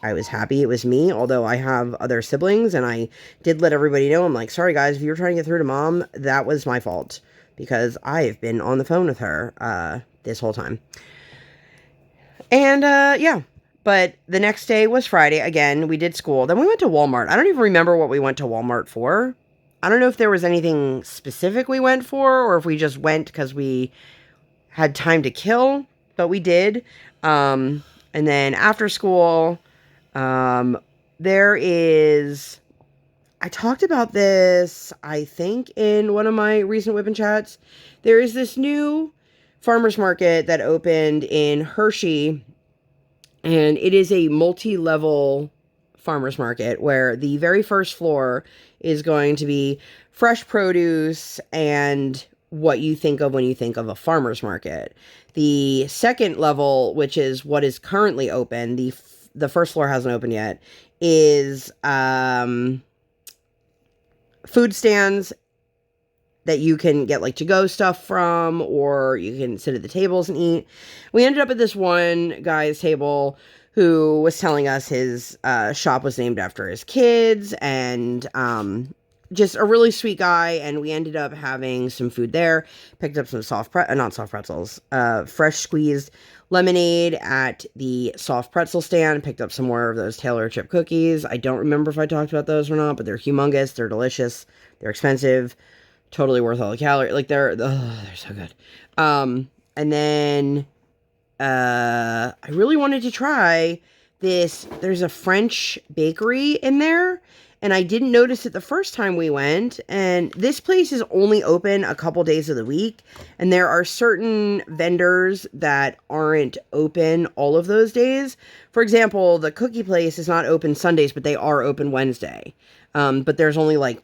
I was happy it was me, although I have other siblings, and I did let everybody know, I'm like, sorry guys, if you were trying to get through to mom, that was my fault, because I've been on the phone with her this whole time. And yeah, but the next day was Friday. Again, we did school. Then we went to Walmart. I don't even remember what we went to Walmart for. I don't know if there was anything specific we went for, or if we just went because we had time to kill, but we did. And then after school, there is, I talked about this, I think, in one of my recent WIP chats. There is this new farmer's market that opened in Hershey, and it is a multi-level farmer's market where the very first floor is going to be fresh produce and what you think of when you think of a farmer's market. The second level, which is what is currently open, the first floor hasn't opened yet, is food stands that you can get like to-go stuff from, or you can sit at the tables and eat. We ended up at this one guy's table who was telling us his shop was named after his kids, and just a really sweet guy, and we ended up having some food there. Picked up some fresh squeezed lemonade at the soft pretzel stand. Picked up some more of those Taylor chip cookies. I don't remember if I talked about those or not, but they're humongous. They're delicious. They're expensive. Totally worth all the calories. Like, they're so good. And then I really wanted to try this. There's a French bakery in there, and I didn't notice it the first time we went. And this place is only open a couple days of the week, and there are certain vendors that aren't open all of those days. For example, the cookie place is not open Sundays, but they are open Wednesday. But there's only like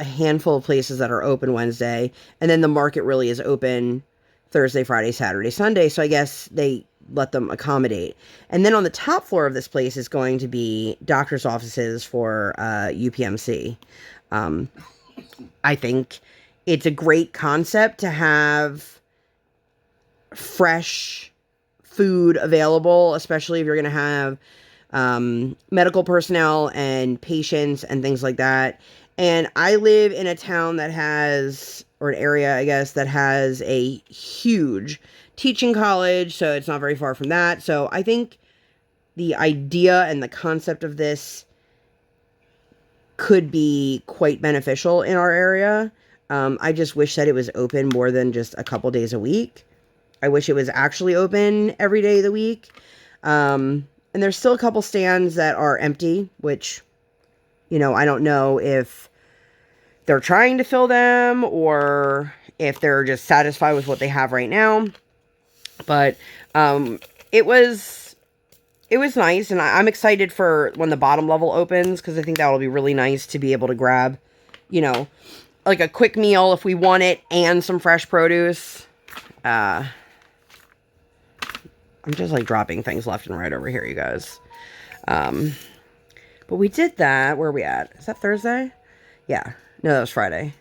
a handful of places that are open Wednesday, and then the market really is open Thursday, Friday, Saturday, Sunday, so I guess they let them accommodate. And then on the top floor of this place is going to be doctor's offices for UPMC. I think it's a great concept to have fresh food available, especially if you're going to have medical personnel and patients and things like that. And I live in a town that has, or an area, I guess, that has a huge teaching college, so it's not very far from that. So I think the idea and the concept of this could be quite beneficial in our area. I just wish that it was open more than just a couple days a week. I wish it was actually open every day of the week. And there's still a couple stands that are empty, which, I don't know if they're trying to fill them or if they're just satisfied with what they have right now. But it was nice, and I'm excited for when the bottom level opens, because I think that will be really nice to be able to grab, like a quick meal if we want it, and some fresh produce. I'm just like dropping things left and right over here, you guys. But we did that. Where are we at? Is that Thursday? Yeah. No, that was Friday.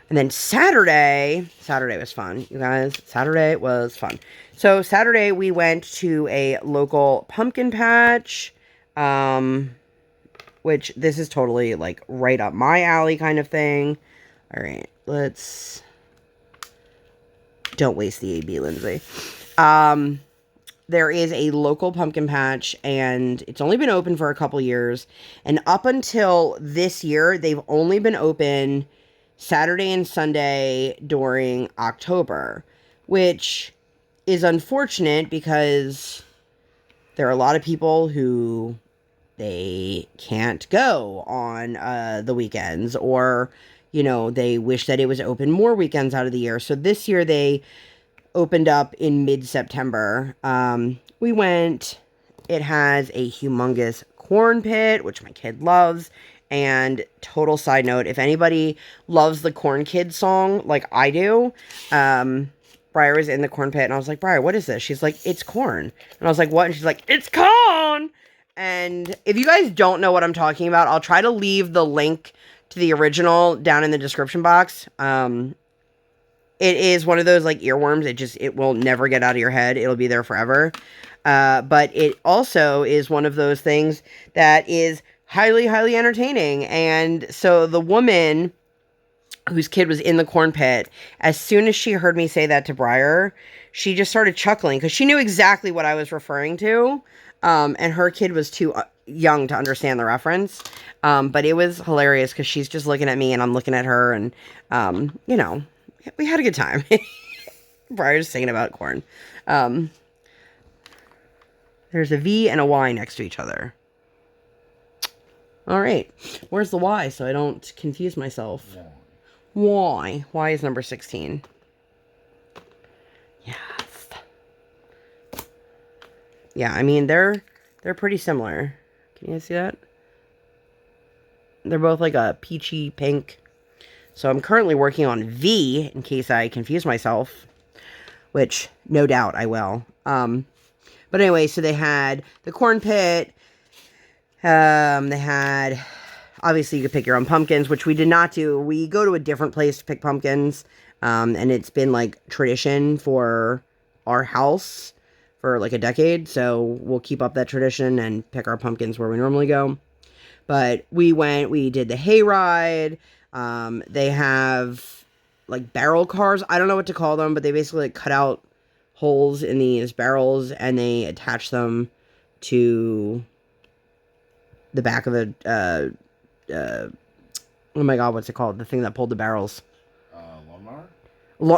And then Saturday was fun, you guys. Saturday was fun. So Saturday we went to a local pumpkin patch, which this is totally like right up my alley kind of thing. All right, don't waste the AB, Lindsay. There is a local pumpkin patch, and it's only been open for a couple years. And up until this year, they've only been open Saturday and Sunday during October, which is unfortunate because there are a lot of people who they can't go on the weekends, or, you know, they wish that it was open more weekends out of the year. So this year they opened up in mid-September. We went. It has a humongous corn pit, which my kid loves. And total side note, if anybody loves the Corn Kids song like I do, Briar was in the corn pit, and I was like, Briar, what is this? She's like, it's corn. And I was like, what? And she's like, it's corn! And if you guys don't know what I'm talking about, I'll try to leave the link to the original down in the description box. It is one of those like earworms. It will never get out of your head. It'll be there forever. But it also is one of those things that is highly, highly entertaining. And so the woman whose kid was in the corn pit, as soon as she heard me say that to Briar, she just started chuckling because she knew exactly what I was referring to. And her kid was too young to understand the reference. But it was hilarious because she's just looking at me and I'm looking at her, and, you know, we had a good time. Briar's singing about corn. There's a V and a Y next to each other. All right. Where's the Y so I don't confuse myself? Y. Y is number 16. Yes. Yeah, I mean, they're pretty similar. Can you guys see that? They're both like a peachy pink. So I'm currently working on V in case I confuse myself, which no doubt I will. But anyway, so they had the corn pit. They had, obviously you could pick your own pumpkins, which we did not do. We go to a different place to pick pumpkins. And it's been like tradition for our house for like a decade. So we'll keep up that tradition and pick our pumpkins where we normally go. But we did the hayride. They have like barrel cars. I don't know what to call them, but they basically like cut out holes in these barrels and they attach them to the back of a, oh my God, what's it called? The thing that pulled the barrels. Lawnmower?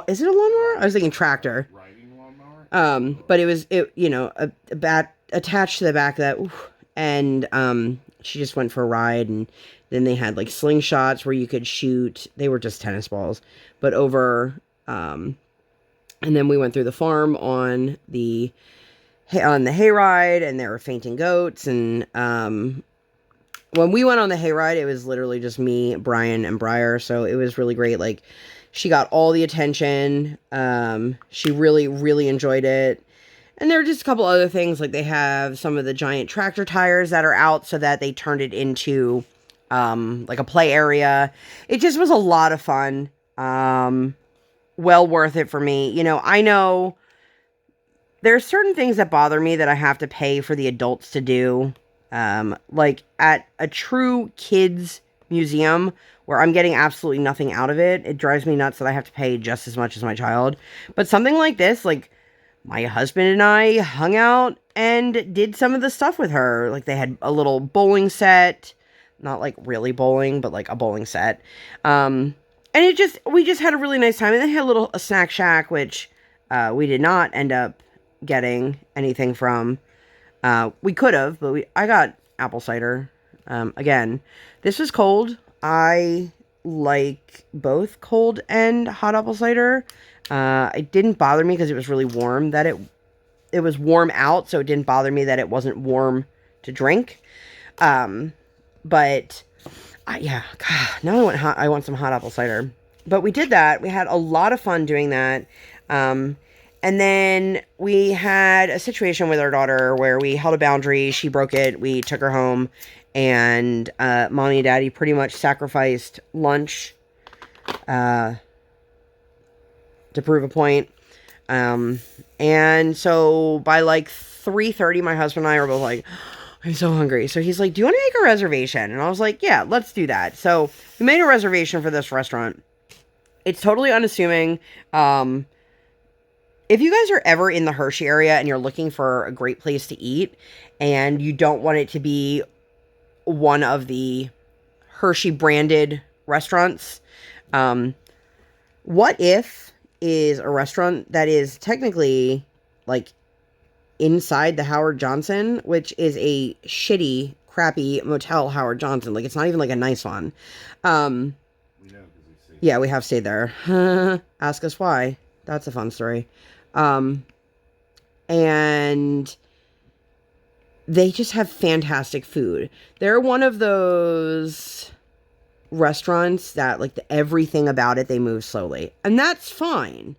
Is it a lawnmower? I was thinking tractor. Riding lawnmower? But it was, you know, a bat attached to the back of that. Oof, and, she just went for a ride, and then they had like slingshots where you could shoot. They were just tennis balls, but over, and then we went through the farm on the hayride, and there were fainting goats. And, when we went on the hayride, it was literally just me, Brian, and Briar. So it was really great. Like, she got all the attention. She really, really enjoyed it. And there are just a couple other things, like they have some of the giant tractor tires that are out so that they turned it into, like a play area. It just was a lot of fun. Well worth it for me. You know, I know there are certain things that bother me that I have to pay for the adults to do. Like at a true kids museum where I'm getting absolutely nothing out of it. It drives me nuts that I have to pay just as much as my child. But something like this, like, my husband and I hung out and did some of the stuff with her. Like, they had a little bowling set. Not, like, really bowling, but, like, a bowling set. And we just had a really nice time. And they had a snack shack, which we did not end up getting anything from. We could have, but I got apple cider. Again, this was cold. I like both cold and hot apple cider. It didn't bother me because it was really warm. That it was warm out, so it didn't bother me that it wasn't warm to drink. But yeah, God, now I want some hot apple cider. But we did that. We had a lot of fun doing that. And then we had a situation with our daughter where we held a boundary. She broke it. We took her home, and mommy and daddy pretty much sacrificed lunch to prove a point. And so by like 3:30, my husband and I were both like, I'm so hungry. So he's like, do you want to make a reservation? And I was like, yeah, let's do that. So we made a reservation for this restaurant. It's totally unassuming. If you guys are ever in the Hershey area and you're looking for a great place to eat and you don't want it to be one of the Hershey branded restaurants, What If is a restaurant that is technically like inside the Howard Johnson, which is a shitty, crappy motel Howard Johnson. Like, it's not even like a nice one. We know because Yeah, we have stayed there. Ask us why. That's a fun story. And they just have fantastic food. They're one of those restaurants that, like, everything about it, they move slowly. And that's fine.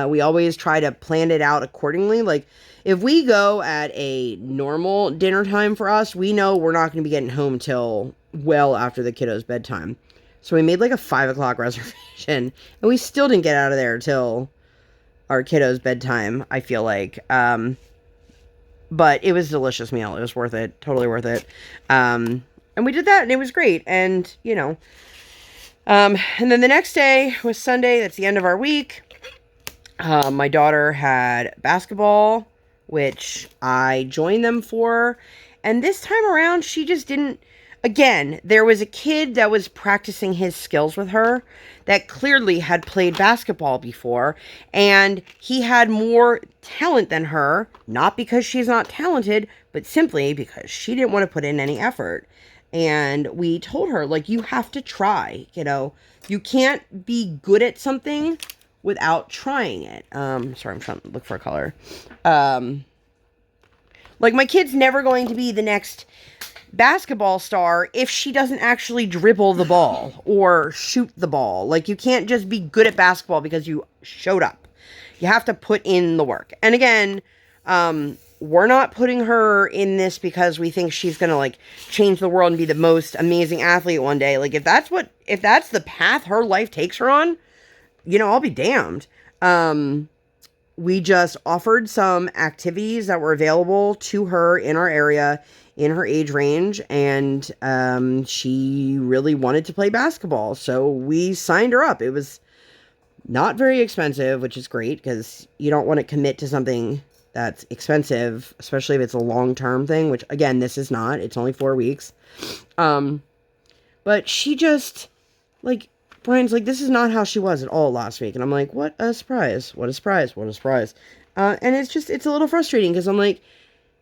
We always try to plan it out accordingly. Like, if we go at a normal dinner time for us, we know we're not going to be getting home till well after the kiddos' bedtime. So we made like a 5 o'clock reservation, and we still didn't get out of there till our kiddos' bedtime, I feel like. But it was a delicious meal. It was worth it. Totally worth it. And we did that, and it was great. And, you know, and then the next day was Sunday. That's the end of our week. My daughter had basketball, which I joined them for. And this time around, she just didn't. Again, there was a kid that was practicing his skills with her that clearly had played basketball before, and he had more talent than her, not because she's not talented, but simply because she didn't want to put in any effort. And we told her, like, you have to try, you know. You can't be good at something without trying it. Sorry, I'm trying to look for a color. Like, my kid's never going to be the next basketball star if she doesn't actually dribble the ball or shoot the ball. Like, you can't just be good at basketball because you showed up. You have to put in the work. And again, we're not putting her in this because we think she's gonna like change the world and be the most amazing athlete one day. Like, if that's the path her life takes her on, you know, I'll be damned. We just offered some activities that were available to her in our area, in her age range, and she really wanted to play basketball, so we signed her up. It was not very expensive, which is great, because you don't want to commit to something that's expensive, especially if it's a long-term thing, which, again, this is not. It's only 4 weeks. But she just, like, Brian's like, this is not how she was at all last week. And I'm like, what a surprise. What a surprise. What a surprise. And it's a little frustrating because I'm like,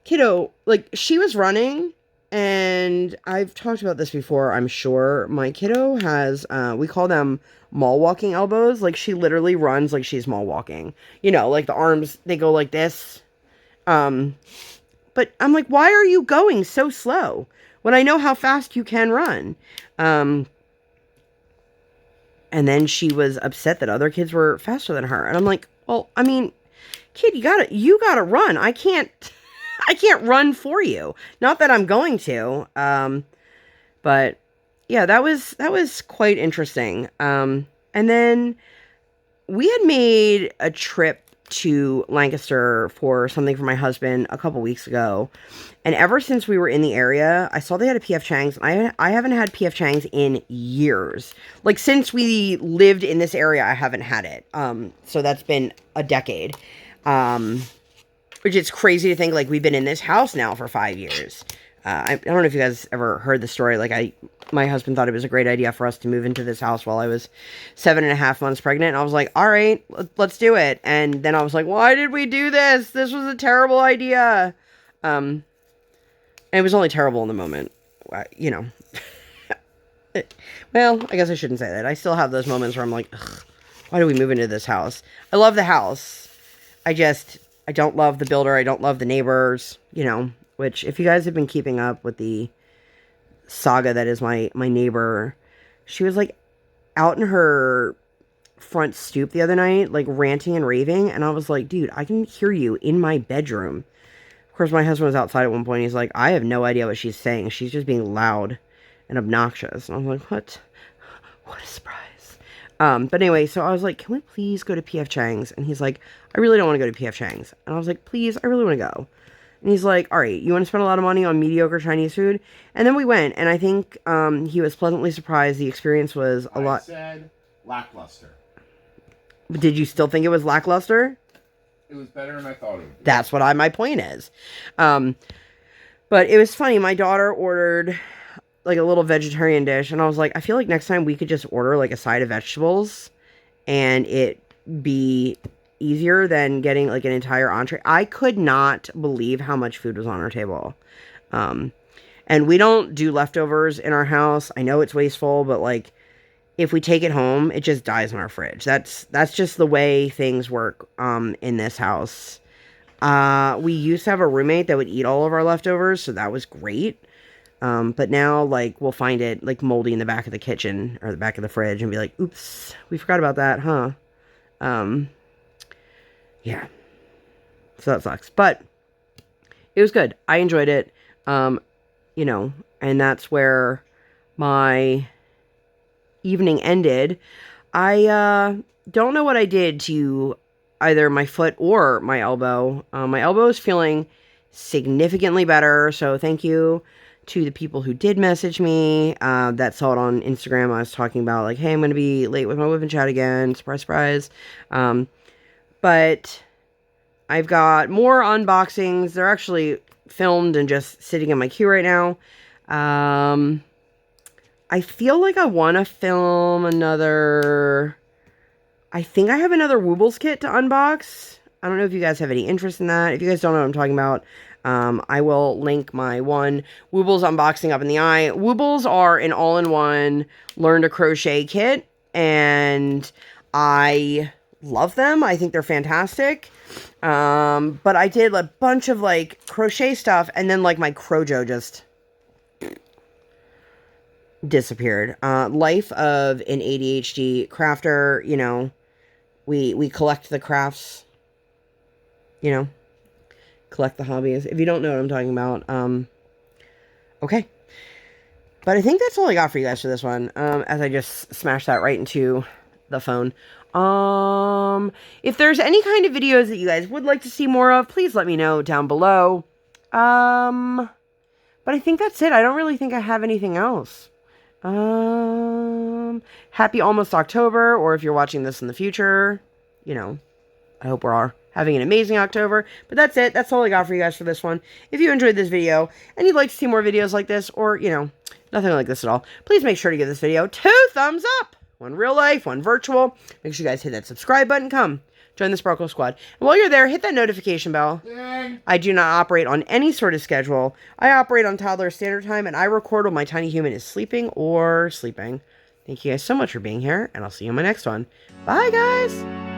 kiddo, like, she was running, and I've talked about this before, I'm sure. My kiddo has, we call them mall walking elbows. Like, she literally runs like she's mall walking. You know, like, the arms, they go like this. But I'm like, why are you going so slow when I know how fast you can run? And then she was upset that other kids were faster than her. And I'm like, well, I mean, kid, you gotta run. I can't run for you. Not that I'm going to. But yeah, that was quite interesting. And then we had made a trip to Lancaster for something for my husband a couple weeks ago. And ever since we were in the area, I saw they had a P.F. Chang's. I haven't had P.F. Chang's in years. Like, since we lived in this area, I haven't had it. So that's been a decade. Which is crazy to think, like, we've been in this house now for 5 years. I don't know if you guys ever heard the story. Like, my husband thought it was a great idea for us to move into this house while I was 7.5 months pregnant. And I was like, all right, let's do it. And then I was like, why did we do this? This was a terrible idea. And it was only terrible in the moment, you know. Well, I guess I shouldn't say that. I still have those moments where I'm like, ugh, why do we move into this house? I love the house. I don't love the builder. I don't love the neighbors, you know, which, if you guys have been keeping up with the saga that is my neighbor, she was like out in her front stoop the other night, like ranting and raving. And I was like, dude, I can hear you in my bedroom. Of course, my husband was outside at one point. He's like, I have no idea what she's saying. She's just being loud and obnoxious. And I was like, what a surprise. But anyway, so I was like, can we please go to P.F. Chang's? And he's like, I really don't want to go to P.F. Chang's. And I was like, please, I really want to go. And he's like, all right, you want to spend a lot of money on mediocre Chinese food? And then we went, and I think he was pleasantly surprised. The experience was a lot. I said lackluster. Did you still think it was lackluster? It was better than I thought it would be. That's what my point is. But it was funny. My daughter ordered like a little vegetarian dish, and I was like, I feel like next time we could just order like a side of vegetables and it be easier than getting like an entire entree. I could not believe how much food was on our table. And we don't do leftovers in our house. I know it's wasteful, but like if we take it home, it just dies in our fridge. That's just the way things work in this house. We used to have a roommate that would eat all of our leftovers, so that was great. But now, like, we'll find it, like, moldy in the back of the kitchen or the back of the fridge and be like, oops, we forgot about that, huh? Yeah. So that sucks. But it was good. I enjoyed it. You know, and that's where my evening ended. I don't know what I did to either my foot or my elbow. My elbow is feeling significantly better, so thank you to the people who did message me that saw it on Instagram. I was talking about like, hey, I'm going to be late with my WIP Chat again. Surprise, surprise. But I've got more unboxings. They're actually filmed and just sitting in my queue right now. I feel like I want to film another... I think I have another Woobles kit to unbox. I don't know if you guys have any interest in that. If you guys don't know what I'm talking about, I will link my one Woobles unboxing up in the eye. Woobles are an all-in-one learn to crochet kit, and I love them. I think they're fantastic. But I did a bunch of like crochet stuff, and then like my Crojo just disappeared. Life of an ADHD crafter, you know, we collect the crafts, you know, collect the hobbies. If you don't know what I'm talking about, okay. But I think that's all I got for you guys for this one, as I just smashed that right into the phone. If there's any kind of videos that you guys would like to see more of, please let me know down below. But I think that's it. I don't really think I have anything else. Happy almost October, or if you're watching this in the future, you know, I hope we're having an amazing October. But that's it. That's all I got for you guys for this one. If you enjoyed this video and you'd like to see more videos like this, or, you know, nothing like this at all, please make sure to give this video 2 thumbs up. One real life, one virtual. Make sure you guys hit that subscribe button. Come join the Sparkle Squad. And while you're there, hit that notification bell. Dang. I do not operate on any sort of schedule. I operate on toddler standard time, and I record when my tiny human is sleeping or sleeping. Thank you guys so much for being here, and I'll see you in my next one. Bye, guys!